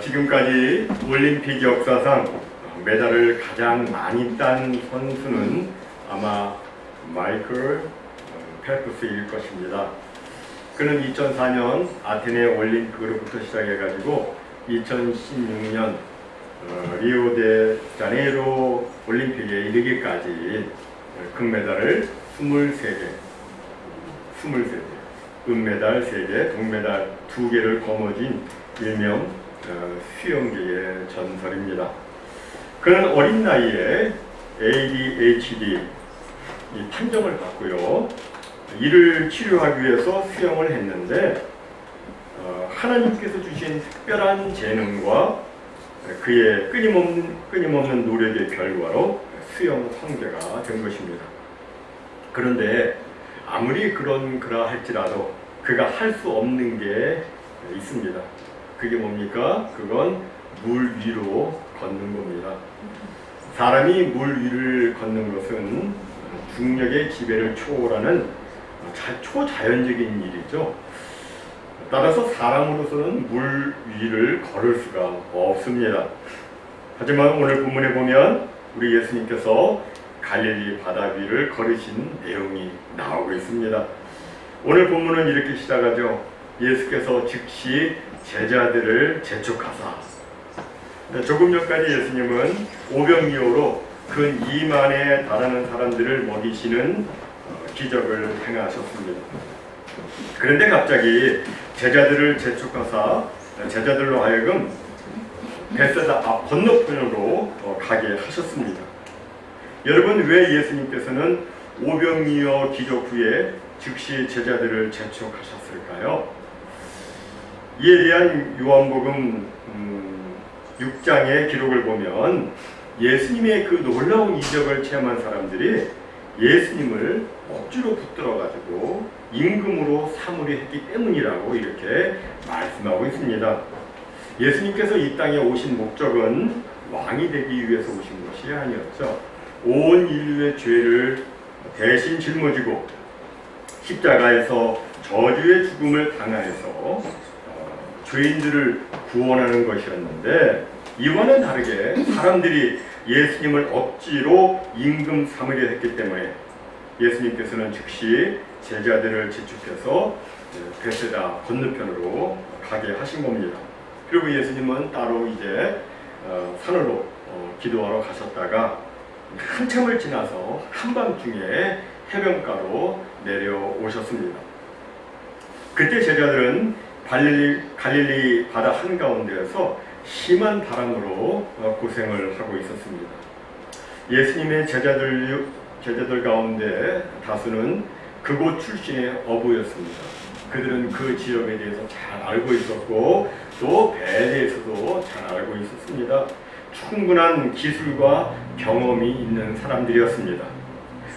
지금까지 올림픽 역사상 메달을 가장 많이 딴 선수는 아마 마이클 펠프스일 것입니다. 그는 2004년 아테네 올림픽으로부터 시작해가지고 2016년 리오데자네이루 올림픽에 이르기까지 금메달을 23개, 은메달 3개, 동메달 2개를 거머쥔 일명 수영계의 전설입니다. 그는 어린 나이에 ADHD 판정을 받고요. 이를 치료하기 위해서 수영을 했는데 하나님께서 주신 특별한 재능과 그의 끊임없는 노력의 결과로 수영 황제가 된 것입니다. 그런데 아무리 그러라 할지라도 그가 할 수 없는 게 있습니다. 그게 뭡니까? 그건 물 위로 걷는 겁니다. 사람이 물 위를 걷는 것은 중력의 지배를 초월하는 초자연적인 일이죠. 따라서 사람으로서는 물 위를 걸을 수가 없습니다. 하지만 오늘 본문에 보면 우리 예수님께서 갈릴리 바다 위를 걸으신 내용이 나오고 있습니다. 오늘 본문은 이렇게 시작하죠. 예수께서 즉시 제자들을 재촉하사. 조금 전까지 예수님은 오병이어로 근 2만에 달하는 사람들을 먹이시는 기적을 행하셨습니다. 그런데 갑자기 제자들을 재촉하사 제자들로 하여금 벳세다 앞 건너편으로 가게 하셨습니다. 여러분, 왜 예수님께서는 오병이어 기적 후에 즉시 제자들을 재촉하셨을까요? 이에 대한 요한복음 6장의 기록을 보면 예수님의 그 놀라운 이적을 체험한 사람들이 예수님을 억지로 붙들어가지고 임금으로 삼으려 했기 때문이라고 이렇게 말씀하고 있습니다. 예수님께서 이 땅에 오신 목적은 왕이 되기 위해서 오신 것이 아니었죠. 온 인류의 죄를 대신 짊어지고 십자가에서 저주의 죽음을 당하여서 죄인들을 구원하는 것이었는데, 이와는 다르게 사람들이 예수님을 억지로 임금 삼으려 했기 때문에 예수님께서는 즉시 제자들을 재촉해서 벳세다 건너편으로 가게 하신 겁니다. 그리고 예수님은 따로 이제 산으로 기도하러 가셨다가 한참을 지나서 한밤중에 해변가로 내려오셨습니다. 그때 제자들은 갈릴리 바다 한가운데에서 심한 바람으로 고생을 하고 있었습니다. 예수님의 제자들 가운데 다수는 그곳 출신의 어부였습니다. 그들은 그 지역에 대해서 잘 알고 있었고 또 배에 대해서도 잘 알고 있었습니다. 충분한 기술과 경험이 있는 사람들이었습니다.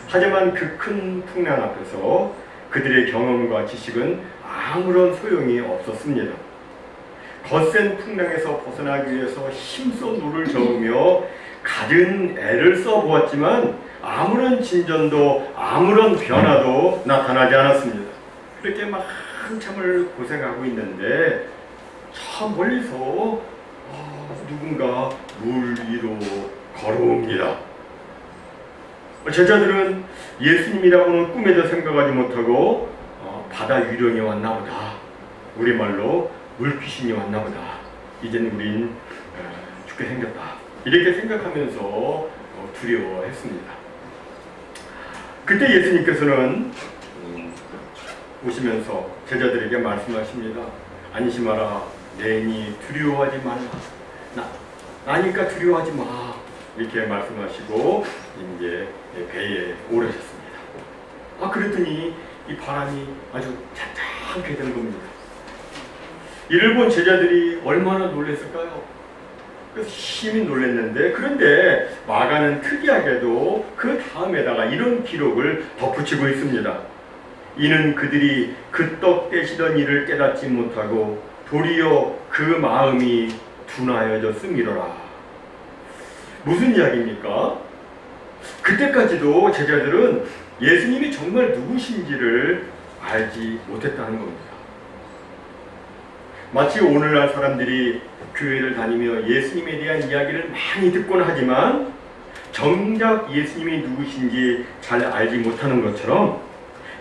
하지만 그 큰 풍랑 앞에서 그들의 경험과 지식은 아무런 소용이 없었습니다. 거센 풍랑에서 벗어나기 위해서 힘써 노를 저으며 갖은 애를 써보았지만 아무런 진전도 아무런 변화도 나타나지 않았습니다. 그렇게 막 한참을 고생하고 있는데 저 멀리서 누군가 물 위로 걸어옵니다. 제자들은 예수님이라고는 꿈에도 생각하지 못하고 바다 유령이 왔나 보다, 우리말로 물귀신이 왔나 보다, 이젠 우린 죽게 생겼다, 이렇게 생각하면서 두려워했습니다. 그때 예수님께서는 오시면서 제자들에게 말씀하십니다. 안심하라, 내니 두려워하지 말라, 나니까 두려워하지 마, 이렇게 말씀하시고 이제 배에 오르셨습니다. 그랬더니 이 바람이 아주 잔잔하게 된 겁니다. 이를 본 제자들이 얼마나 놀랐을까요? 그래서 심히 놀랐는데, 그런데 마가는 특이하게도 그 다음에다가 이런 기록을 덧붙이고 있습니다. 이는 그들이 그 떡 떼시던 일을 깨닫지 못하고 도리어 그 마음이 둔하여졌음이로라. 무슨 이야기입니까? 그때까지도 제자들은 예수님이 정말 누구신지를 알지 못했다는 겁니다. 마치 오늘날 사람들이 교회를 다니며 예수님에 대한 이야기를 많이 듣곤 하지만 정작 예수님이 누구신지 잘 알지 못하는 것처럼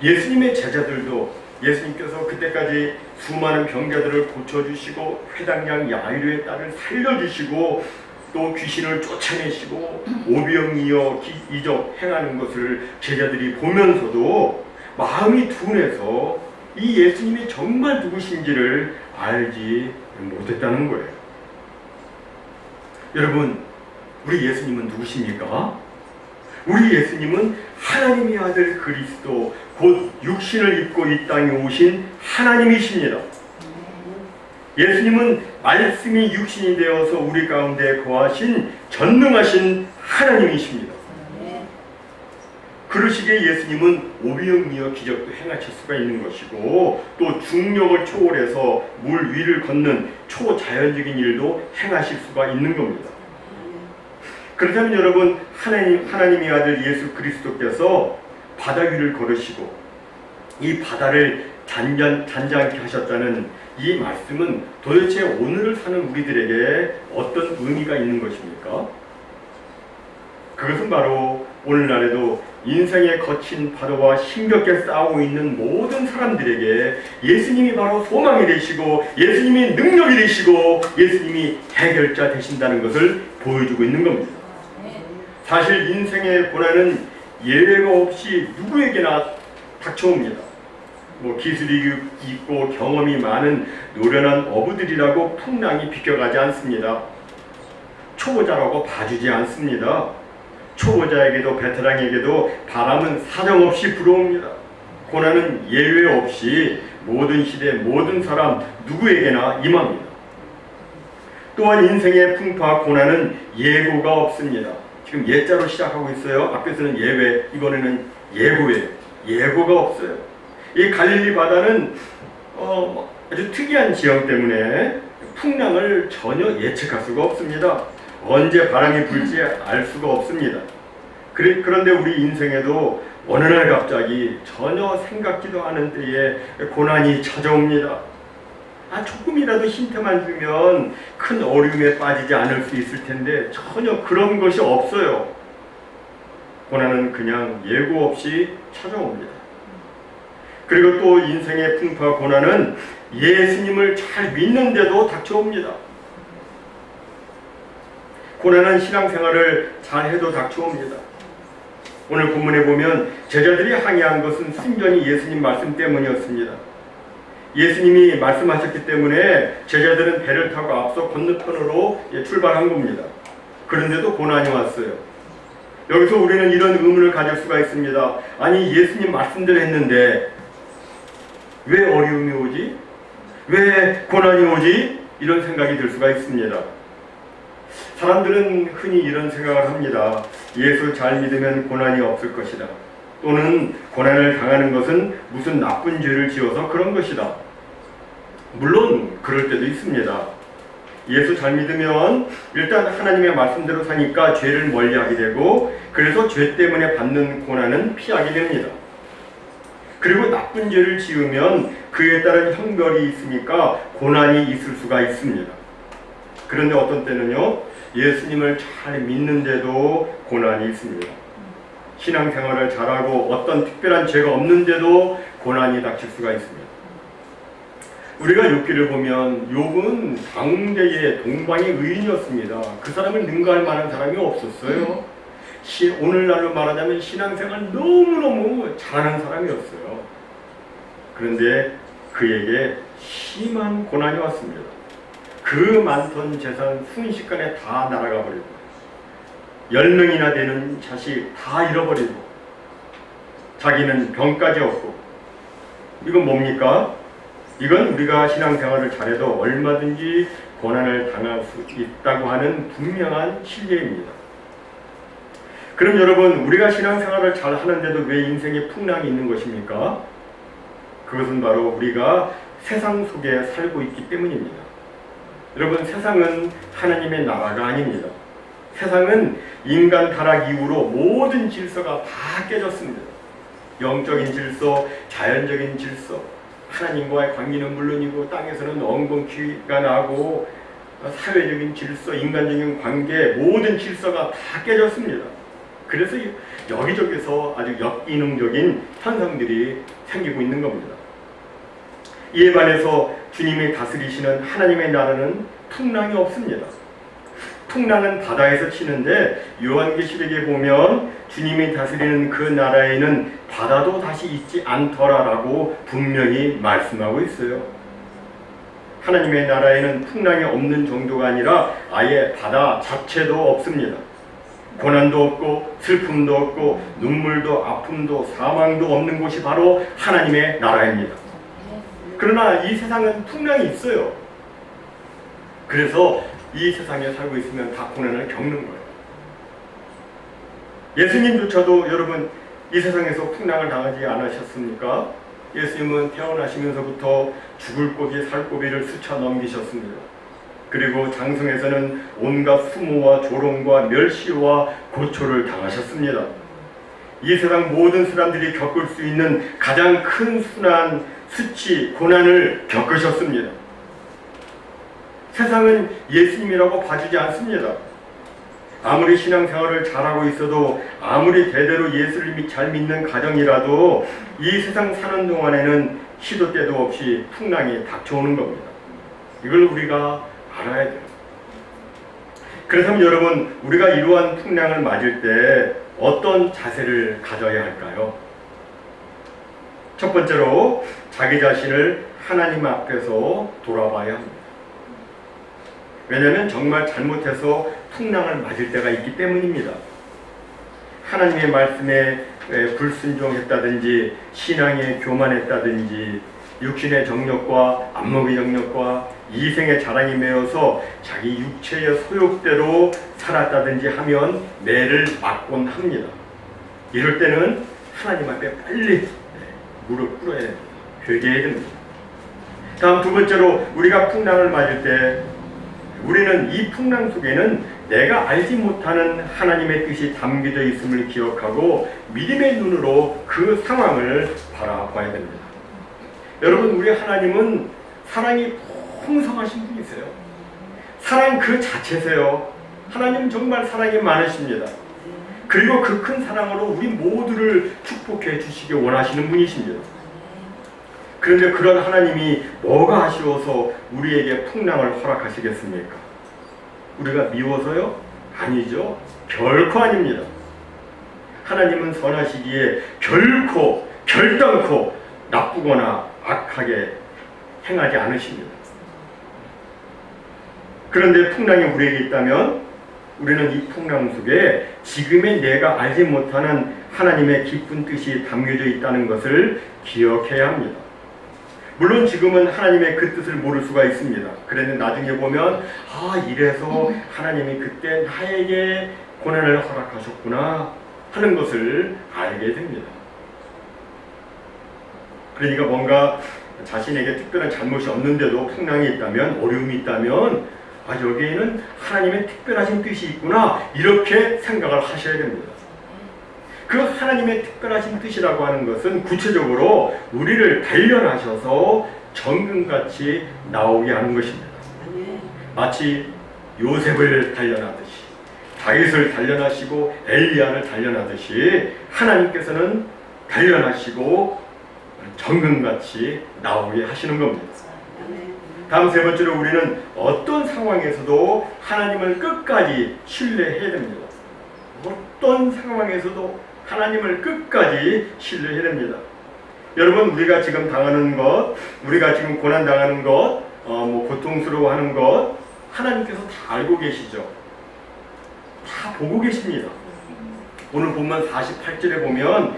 예수님의 제자들도 예수님께서 그때까지 수많은 병자들을 고쳐주시고 회당장 야이로의 딸을 살려주시고 또 귀신을 쫓아내시고 오병이어 이적 행하는 것을 제자들이 보면서도 마음이 둔해서 이 예수님이 정말 누구신지를 알지 못했다는 거예요. 여러분, 우리 예수님은 누구십니까? 우리 예수님은 하나님의 아들 그리스도, 곧 육신을 입고 이 땅에 오신 하나님이십니다. 예수님은 말씀이 육신이 되어서 우리 가운데 거하신 전능하신 하나님이십니다. 그러시기에 예수님은 오병이어 기적도 행하실 수가 있는 것이고 또 중력을 초월해서 물 위를 걷는 초자연적인 일도 행하실 수가 있는 겁니다. 그렇다면 여러분, 하나님의 아들 예수 그리스도께서 바다 위를 걸으시고 이 바다를 잔잔케 하셨다는 이 말씀은 도대체 오늘을 사는 우리들에게 어떤 의미가 있는 것입니까? 그것은 바로 오늘날에도 인생의 거친 파도와 힘겹게 싸우고 있는 모든 사람들에게 예수님이 바로 소망이 되시고 예수님이 능력이 되시고 예수님이 해결자 되신다는 것을 보여주고 있는 겁니다. 사실 인생의 고난은 예외가 없이 누구에게나 닥쳐옵니다. 기술이 있고 경험이 많은 노련한 어부들이라고 풍랑이 비껴가지 않습니다. 초보자라고 봐주지 않습니다. 초보자에게도 베테랑에게도 바람은 사정없이 불어옵니다. 고난은 예외 없이 모든 시대 모든 사람 누구에게나 임합니다. 또한 인생의 풍파 고난은 예고가 없습니다. 지금 예자로 시작하고 있어요. 앞에서는 예외, 이번에는 예고예요. 예고가 없어요. 이 갈릴리 바다는 아주 특이한 지형 때문에 풍랑을 전혀 예측할 수가 없습니다. 언제 바람이 불지 알 수가 없습니다. 그런데 우리 인생에도 어느 날 갑자기 전혀 생각지도 않은 때에 고난이 찾아옵니다. 조금이라도 힌트만 주면 큰 어려움에 빠지지 않을 수 있을 텐데 전혀 그런 것이 없어요. 고난은 그냥 예고 없이 찾아옵니다. 그리고 또 인생의 풍파 고난은 예수님을 잘 믿는데도 닥쳐옵니다. 고난은 신앙생활을 잘해도 닥쳐옵니다. 오늘 본문에 보면 제자들이 항의한 것은 순전히 예수님 말씀 때문이었습니다. 예수님이 말씀하셨기 때문에 제자들은 배를 타고 앞서 건너편으로 출발한 겁니다. 그런데도 고난이 왔어요. 여기서 우리는 이런 의문을 가질 수가 있습니다. 아니, 예수님 말씀대로 했는데 왜 어려움이 오지? 왜 고난이 오지? 이런 생각이 들 수가 있습니다. 사람들은 흔히 이런 생각을 합니다. 예수 잘 믿으면 고난이 없을 것이다. 또는 고난을 당하는 것은 무슨 나쁜 죄를 지어서 그런 것이다. 물론 그럴 때도 있습니다. 예수 잘 믿으면 일단 하나님의 말씀대로 사니까 죄를 멀리하게 되고 그래서 죄 때문에 받는 고난은 피하게 됩니다. 그리고 나쁜 죄를 지으면 그에 따른 형벌이 있으니까 고난이 있을 수가 있습니다. 그런데 어떤 때는요, 예수님을 잘 믿는데도 고난이 있습니다. 신앙생활을 잘하고 어떤 특별한 죄가 없는데도 고난이 닥칠 수가 있습니다. 우리가 욥기를 보면 욥은 당대의 동방의 의인이었습니다. 그 사람을 능가할 만한 사람이 없었어요. 오늘날로 말하자면 신앙생활 너무너무 잘하는 사람이었어요. 그런데 그에게 심한 고난이 왔습니다. 그 많던 재산 순식간에 다 날아가 버리고 10명이나 되는 자식 다 잃어버리고 자기는 병까지 얻고 이건 뭡니까? 이건 우리가 신앙생활을 잘해도 얼마든지 고난을 당할 수 있다고 하는 분명한 실례입니다. 그럼 여러분, 우리가 신앙생활을 잘 하는데도 왜 인생에 풍랑이 있는 것입니까? 그것은 바로 우리가 세상 속에 살고 있기 때문입니다. 여러분, 세상은 하나님의 나라가 아닙니다. 세상은 인간 타락 이후로 모든 질서가 다 깨졌습니다. 영적인 질서, 자연적인 질서, 하나님과의 관계는 물론이고 땅에서는 엉겅퀴가 나고 사회적인 질서, 인간적인 관계, 모든 질서가 다 깨졌습니다. 그래서 여기저기서 아주 역기능적인 현상들이 생기고 있는 겁니다. 이에 반해서 주님이 다스리시는 하나님의 나라는 풍랑이 없습니다. 풍랑은 바다에서 치는데 요한계시록에 보면 주님이 다스리는 그 나라에는 바다도 다시 있지 않더라라고 분명히 말씀하고 있어요. 하나님의 나라에는 풍랑이 없는 정도가 아니라 아예 바다 자체도 없습니다. 고난도 없고 슬픔도 없고 눈물도 아픔도 사망도 없는 곳이 바로 하나님의 나라입니다. 그러나 이 세상은 풍랑이 있어요. 그래서 이 세상에 살고 있으면 다 고난을 겪는 거예요. 예수님조차도 여러분 이 세상에서 풍랑을 당하지 않으셨습니까? 예수님은 태어나시면서부터 죽을 고비 살 고비를 스쳐 넘기셨습니다. 그리고 장성에서는 온갖 수모와 조롱과 멸시와 고초를 당하셨습니다. 이 세상 모든 사람들이 겪을 수 있는 가장 큰 순환, 수치, 고난을 겪으셨습니다. 세상은 예수님이라고 봐주지 않습니다. 아무리 신앙생활을 잘하고 있어도 아무리 대대로 예수를 잘 믿는 가정이라도 이 세상 사는 동안에는 시도 때도 없이 풍랑이 닥쳐오는 겁니다. 이걸 우리가 알아야 돼요. 그렇다면 여러분, 우리가 이러한 풍랑을 맞을 때 어떤 자세를 가져야 할까요? 첫 번째로 자기 자신을 하나님 앞에서 돌아봐야 합니다. 왜냐하면 정말 잘못해서 풍랑을 맞을 때가 있기 때문입니다. 하나님의 말씀에 불순종했다든지 신앙에 교만했다든지 육신의 정욕과 안목의 정욕과 이생의 자랑이 매여서 자기 육체의 소욕대로 살았다든지 하면 매를 맞곤 합니다. 이럴 때는 하나님 앞에 빨리 무릎 꿇어야 됩니다. 회개해야 됩니다. 다음 두 번째로 우리가 풍랑을 맞을 때 우리는 이 풍랑 속에는 내가 알지 못하는 하나님의 뜻이 담겨져 있음을 기억하고 믿음의 눈으로 그 상황을 바라봐야 됩니다. 여러분, 우리 하나님은 사랑이 풍성하신 분이세요. 사랑 그 자체세요. 하나님은 정말 사랑이 많으십니다. 그리고 그 큰 사랑으로 우리 모두를 축복해 주시기 원하시는 분이십니다. 그런데 그런 하나님이 뭐가 아쉬워서 우리에게 풍랑을 허락하시겠습니까? 우리가 미워서요? 아니죠. 결코 아닙니다. 하나님은 선하시기에 결단코 나쁘거나 악하게 행하지 않으십니다. 그런데 풍랑이 우리에게 있다면 우리는 이 풍랑 속에 지금의 내가 알지 못하는 하나님의 깊은 뜻이 담겨져 있다는 것을 기억해야 합니다. 물론 지금은 하나님의 그 뜻을 모를 수가 있습니다. 그런데 나중에 보면 이래서 하나님이 그때 나에게 고난을 허락하셨구나 하는 것을 알게 됩니다. 그러니까 뭔가 자신에게 특별한 잘못이 없는데도 풍랑이 있다면, 어려움이 있다면 여기에는 하나님의 특별하신 뜻이 있구나 이렇게 생각을 하셔야 됩니다. 그 하나님의 특별하신 뜻이라고 하는 것은 구체적으로 우리를 단련하셔서 정금같이 나오게 하는 것입니다. 마치 요셉을 단련하듯이, 다윗을 단련하시고 엘리야를 단련하듯이 하나님께서는 단련하시고 정금같이 나오게 하시는 겁니다. 다음 세 번째로 우리는 어떤 상황에서도 하나님을 끝까지 신뢰해야 됩니다. 어떤 상황에서도 하나님을 끝까지 신뢰해야 됩니다. 여러분, 우리가 지금 당하는 것, 우리가 지금 고난 당하는 것, 고통스러워하는 것 하나님께서 다 알고 계시죠. 다 보고 계십니다. 오늘 본문 48절에 보면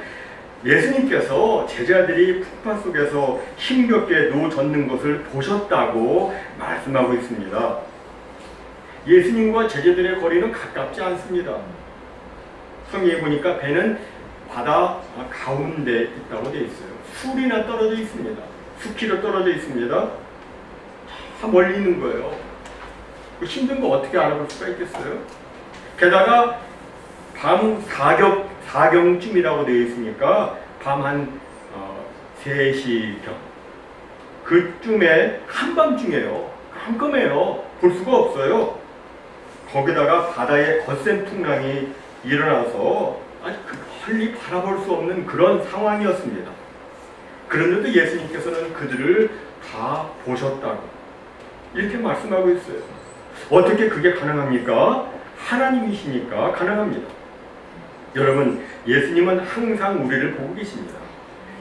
예수님께서 제자들이 풍파 속에서 힘겹게 노젓는 것을 보셨다고 말씀하고 있습니다. 예수님과 제자들의 거리는 가깝지 않습니다. 성경에 보니까 배는 바다 가운데 있다고 되어 있어요. 술이나 떨어져 있습니다. 수키로 떨어져 있습니다. 다 멀리 있는 거예요. 힘든 거 어떻게 알아볼 수가 있겠어요? 게다가 밤 4경쯤이라고 되어 있으니까 밤 한 3시경 그쯤에 한밤중에요. 깜깜해요. 볼 수가 없어요. 거기다가 바다에 거센 풍랑이 일어나서 아주 멀리 바라볼 수 없는 그런 상황이었습니다. 그런데도 예수님께서는 그들을 다 보셨다고 이렇게 말씀하고 있어요. 어떻게 그게 가능합니까? 하나님이시니까 가능합니다. 여러분, 예수님은 항상 우리를 보고 계십니다.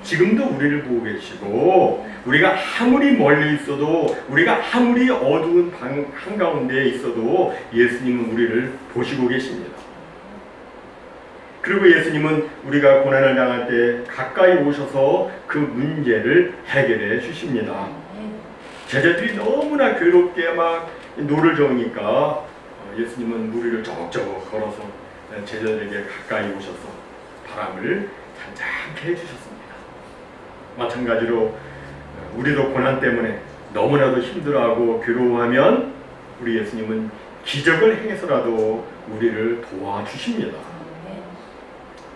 지금도 우리를 보고 계시고, 우리가 아무리 멀리 있어도, 우리가 아무리 어두운 방 한가운데에 있어도 예수님은 우리를 보시고 계십니다. 그리고 예수님은 우리가 고난을 당할 때 가까이 오셔서 그 문제를 해결해 주십니다. 제자들이 너무나 괴롭게 막 노를 저으니까 예수님은 무리를 저벅저벅 걸어서 제자들에게 가까이 오셔서 바람을 잔잔케 해주셨습니다. 마찬가지로 우리도 고난 때문에 너무나도 힘들어하고 괴로워하면 우리 예수님은 기적을 행해서라도 우리를 도와주십니다.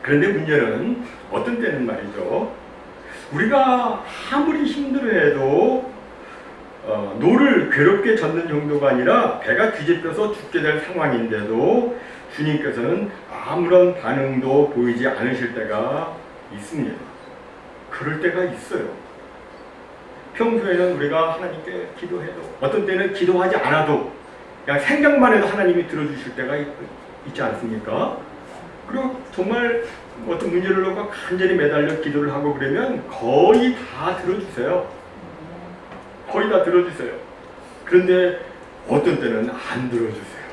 그런데 문제는 어떤 때는 말이죠. 우리가 아무리 힘들어해도 노를 괴롭게 젓는 정도가 아니라 배가 뒤집혀서 죽게 될 상황인데도 주님께서는 아무런 반응도 보이지 않으실 때가 있습니다. 그럴 때가 있어요. 평소에는 우리가 하나님께 기도해도 어떤 때는 기도하지 않아도 그냥 생각만 해도 하나님이 들어주실 때가 있지 않습니까? 그리고 정말 어떤 문제를 놓고 간절히 매달려 기도를 하고 그러면 거의 다 들어주세요. 거의 다 들어주세요. 그런데 어떤 때는 안 들어주세요.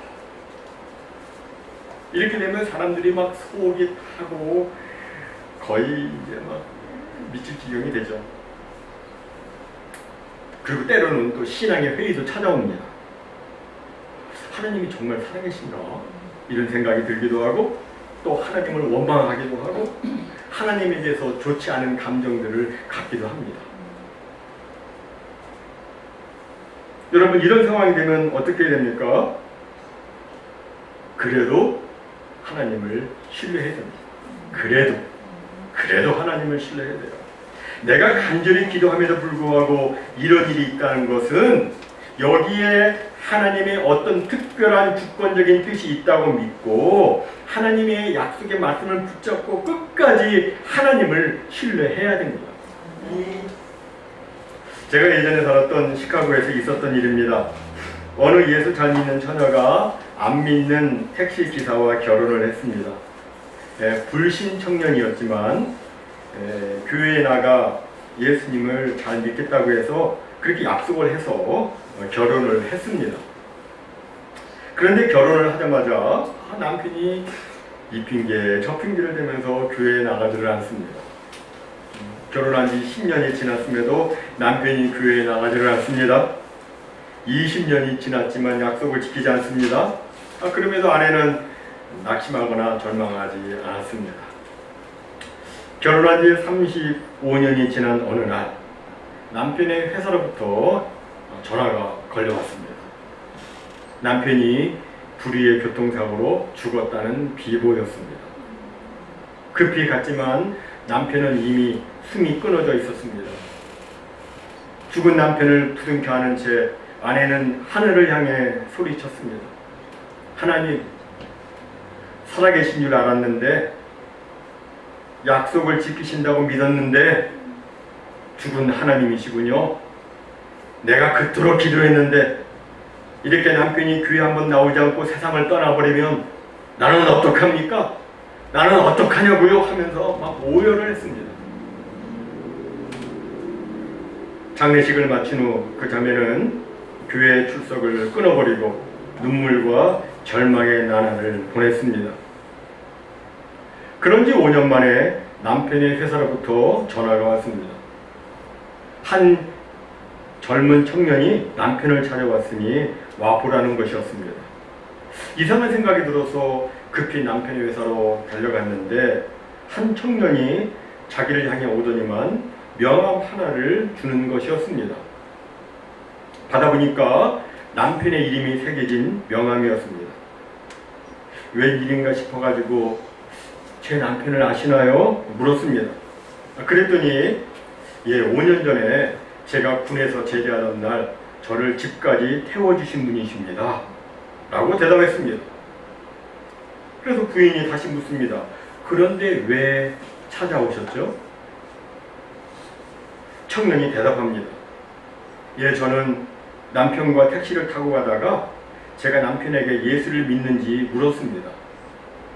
이렇게 되면 사람들이 막 속이 타고 거의 이제 막 미칠 지경이 되죠. 그리고 때로는 또 신앙의 회의도 찾아옵니다. 하나님이 정말 살아계신가? 이런 생각이 들기도 하고 또 하나님을 원망하기도 하고 하나님에 대해서 좋지 않은 감정들을 갖기도 합니다. 여러분, 이런 상황이 되면 어떻게 됩니까? 그래도 하나님을 신뢰해야 됩니다. 그래도 하나님을 신뢰해야 돼요. 내가 간절히 기도함에도 불구하고 이런 일이 있다는 것은 여기에 하나님의 어떤 특별한 주권적인 뜻이 있다고 믿고 하나님의 약속의 말씀을 붙잡고 끝까지 하나님을 신뢰해야 됩니다. 제가 예전에 살았던 시카고에서 있었던 일입니다. 어느 예수 잘 믿는 처녀가 안 믿는 택시 기사와 결혼을 했습니다. 불신 청년이었지만 교회에 나가 예수님을 잘 믿겠다고 해서 그렇게 약속을 해서 결혼을 했습니다. 그런데 결혼을 하자마자 남편이 이 핑계 저 핑계를 대면서 교회에 나가지를 않습니다. 결혼한 지 10년이 지났음에도 남편이 교회에 나가지를 않습니다. 20년이 지났지만 약속을 지키지 않습니다. 그럼에도 아내는 낙심하거나 절망하지 않았습니다. 결혼한 지 35년이 지난 어느 날 남편의 회사로부터 전화가 걸려왔습니다. 남편이 불의의 교통사고로 죽었다는 비보였습니다. 급히 갔지만 남편은 이미 숨이 끊어져 있었습니다. 죽은 남편을 부둥켜 안은 채 아내는 하늘을 향해 소리쳤습니다. 하나님, 살아계신 줄 알았는데 약속을 지키신다고 믿었는데 죽은 하나님이시군요. 내가 그토록 기도했는데 이렇게 남편이 교회 한번 나오지 않고 세상을 떠나버리면 나는 어떡합니까? 나는 어떡하냐고요? 하면서 막 오열을 했습니다. 장례식을 마친 후 그 자매는 교회 출석을 끊어버리고 눈물과 절망의 나날을 보냈습니다. 그런 지 5년 만에 남편의 회사로부터 전화가 왔습니다. 한 젊은 청년이 남편을 찾아왔으니 와보라는 것이었습니다. 이상한 생각이 들어서 급히 남편의 회사로 달려갔는데 한 청년이 자기를 향해 오더니만 명함 하나를 주는 것이었습니다. 받아보니까 남편의 이름이 새겨진 명함이었습니다. 웬일인가 싶어가지고 제 남편을 아시나요? 물었습니다. 그랬더니 5년 전에 제가 군에서 제대하던 날 저를 집까지 태워주신 분이십니다. 라고 대답했습니다. 그래서 부인이 다시 묻습니다. 그런데 왜 찾아오셨죠? 청년이 대답합니다. 예, 저는 남편과 택시를 타고 가다가 제가 남편에게 예수를 믿는지 물었습니다.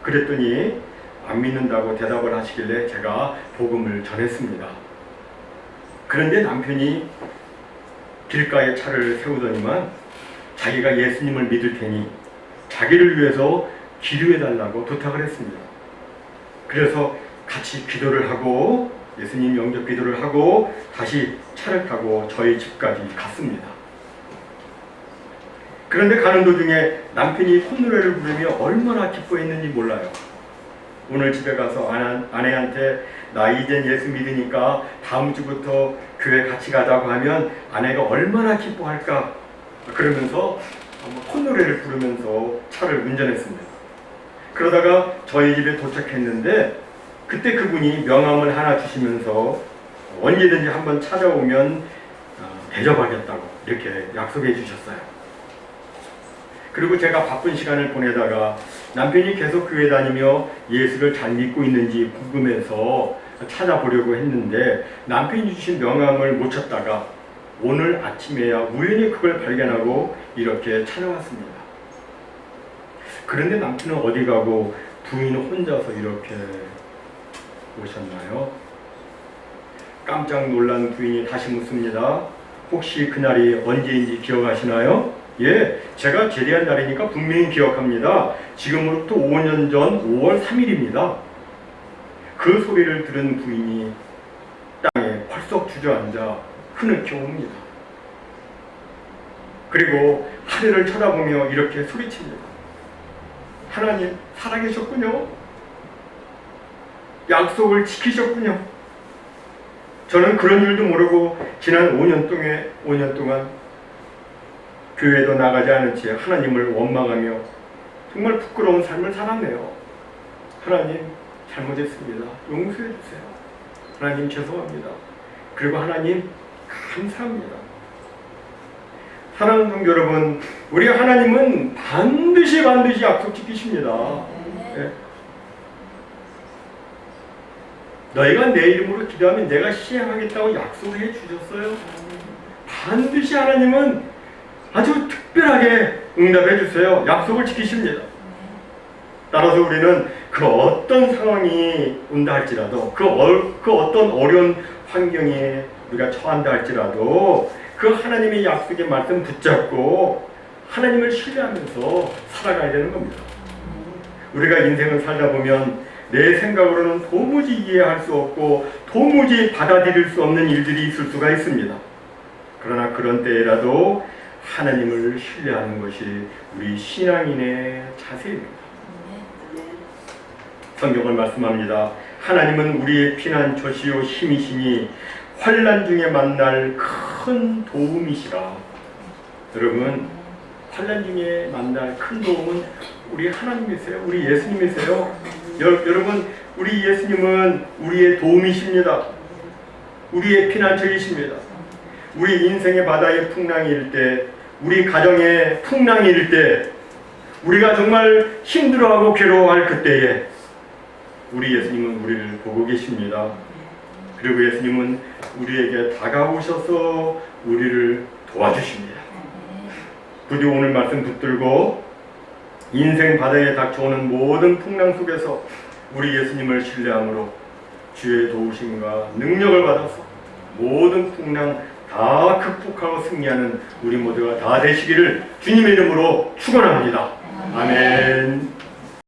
그랬더니 안 믿는다고 대답을 하시길래 제가 복음을 전했습니다. 그런데 남편이 길가에 차를 세우더니만 자기가 예수님을 믿을 테니 자기를 위해서 기도해달라고 부탁을 했습니다. 그래서 같이 기도를 하고 예수님 영접 기도를 하고 다시 차를 타고 저희 집까지 갔습니다. 그런데 가는 도중에 남편이 콧노래를 부르며 얼마나 기뻐했는지 몰라요. 오늘 집에 가서 아내한테 나 이젠 예수 믿으니까 다음 주부터 교회 같이 가자고 하면 아내가 얼마나 기뻐할까 그러면서 콧노래를 부르면서 차를 운전했습니다. 그러다가 저희 집에 도착했는데 그때 그분이 명함을 하나 주시면서 언제든지 한번 찾아오면 대접하겠다고 이렇게 약속해 주셨어요. 그리고 제가 바쁜 시간을 보내다가 남편이 계속 교회 다니며 예수를 잘 믿고 있는지 궁금해서 찾아보려고 했는데 남편이 주신 명함을 못 찾다가 오늘 아침에야 우연히 그걸 발견하고 이렇게 찾아왔습니다. 그런데 남편은 어디 가고 부인은 혼자서 이렇게 오셨나요? 깜짝 놀란 부인이 다시 묻습니다. 혹시 그날이 언제인지 기억하시나요? 예, 제가 제대한 날이니까 분명히 기억합니다. 지금으로부터 5년 전 5월 3일입니다. 그 소리를 들은 부인이 땅에 펄썩 주저앉아 흐느껴 옵니다. 그리고 하늘을 쳐다보며 이렇게 소리칩니다. 하나님 살아계셨군요. 약속을 지키셨군요. 저는 그런 일도 모르고 지난 5년 동안 교회도 나가지 않은 채 하나님을 원망하며 정말 부끄러운 삶을 살았네요. 하나님 잘못했습니다. 용서해 주세요. 하나님 죄송합니다. 그리고 하나님 감사합니다. 사랑하는 성도 여러분, 우리 하나님은 반드시 약속 지키십니다. 네. 너희가 내 이름으로 기도하면 내가 시행하겠다고 약속을 해 주셨어요. 반드시 하나님은 아주 특별하게 응답해 주세요. 약속을 지키십니다. 따라서 우리는 그 어떤 상황이 온다 할지라도 그 어떤 어려운 환경에 우리가 처한다 할지라도 그 하나님의 약속의 말씀 붙잡고 하나님을 신뢰하면서 살아가야 되는 겁니다. 우리가 인생을 살다 보면 내 생각으로는 도무지 이해할 수 없고 도무지 받아들일 수 없는 일들이 있을 수가 있습니다. 그러나 그런 때라도 하나님을 신뢰하는 것이 우리 신앙인의 자세입니다. 성경을 말씀합니다. 하나님은 우리의 피난처시요 힘이시니 환난 중에 만날 큰 도움이시라. 여러분, 환난 중에 만날 큰 도움은 우리 하나님이세요. 우리 예수님이세요. 여러분, 우리 예수님은 우리의 도움이십니다. 우리의 피난처이십니다. 우리 인생의 바다에 풍랑이 일 때, 우리 가정에 풍랑이 일 때, 우리가 정말 힘들어하고 괴로워할 그때에 우리 예수님은 우리를 보고 계십니다. 그리고 예수님은 우리에게 다가오셔서 우리를 도와주십니다. 부디 오늘 말씀 붙들고 인생 바다에 닥쳐오는 모든 풍랑 속에서 우리 예수님을 신뢰함으로 주의 도우심과 능력을 받아서 모든 풍랑 다 극복하고 승리하는 우리 모두가 다 되시기를 주님의 이름으로 축원합니다. 아멘.